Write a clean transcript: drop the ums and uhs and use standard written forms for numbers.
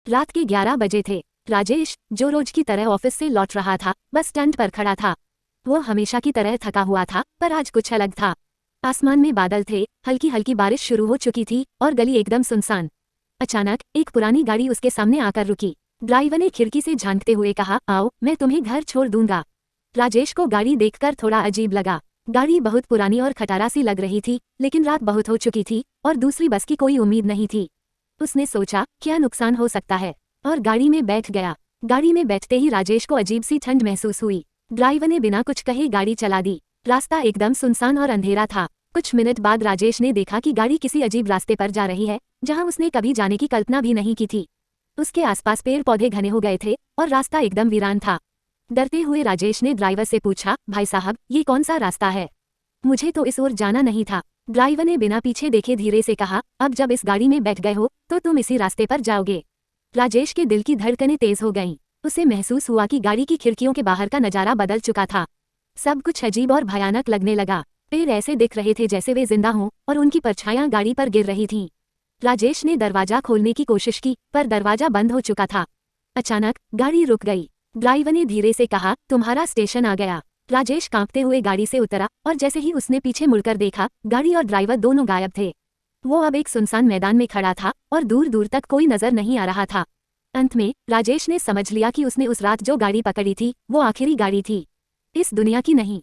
रात के 11 बजे थे। राजेश, जो रोज की तरह ऑफिस से लौट रहा था, बस स्टैंड पर खड़ा था। वो हमेशा की तरह थका हुआ था, पर आज कुछ अलग था। आसमान में बादल थे, हल्की हल्की बारिश शुरू हो चुकी थी और गली एकदम सुनसान। अचानक एक पुरानी गाड़ी उसके सामने आकर रुकी। ड्राइवर ने खिड़की से झांकते हुए कहा, आओ, मैं तुम्हें घर छोड़ दूंगा। राजेश को गाड़ी देखकर थोड़ा अजीब लगा। गाड़ी बहुत पुरानी और खटारा सी लग रही थी, लेकिन रात बहुत हो चुकी थी और दूसरी बस की कोई उम्मीद नहीं थी। उसने सोचा, क्या नुकसान हो सकता है, और गाड़ी में बैठ गया। गाड़ी में बैठते ही राजेश को अजीब सी ठंड महसूस हुई। ड्राइवर ने बिना कुछ कहे गाड़ी चला दी। रास्ता एकदम सुनसान और अंधेरा था। कुछ मिनट बाद राजेश ने देखा कि गाड़ी किसी अजीब रास्ते पर जा रही है, जहां उसने कभी जाने की कल्पना भी नहीं की थी। उसके आसपास पेड़ पौधे घने हो गए थे और रास्ता एकदम वीरान था। डरते हुए राजेश ने ड्राइवर से पूछा, भाई साहब, ये कौन सा रास्ता है? मुझे तो इस ओर जाना नहीं था। ड्राइवर ने बिना पीछे देखे धीरे से कहा, अब जब इस गाड़ी में बैठ गए हो तो तुम इसी रास्ते पर जाओगे। राजेश के दिल की धड़कनें तेज हो गईं। उसे महसूस हुआ कि गाड़ी की खिड़कियों के बाहर का नजारा बदल चुका था। सब कुछ अजीब और भयानक लगने लगा। पेड़ ऐसे दिख रहे थे जैसे वे जिंदा हों और उनकी परछाइयां गाड़ी पर गिर रही थीं। राजेश ने दरवाजा खोलने की कोशिश की, पर दरवाजा बंद हो चुका था। अचानक गाड़ी रुक गई। ड्राइवर ने धीरे से कहा, तुम्हारा स्टेशन आ गया। राजेश कांपते हुए गाड़ी से उतरा और जैसे ही उसने पीछे मुड़कर देखा, गाड़ी और ड्राइवर दोनों गायब थे। वो अब एक सुनसान मैदान में खड़ा था और दूर दूर तक कोई नजर नहीं आ रहा था। अंत में राजेश ने समझ लिया कि उसने उस रात जो गाड़ी पकड़ी थी, वो आखिरी गाड़ी थी, इस दुनिया की नहीं।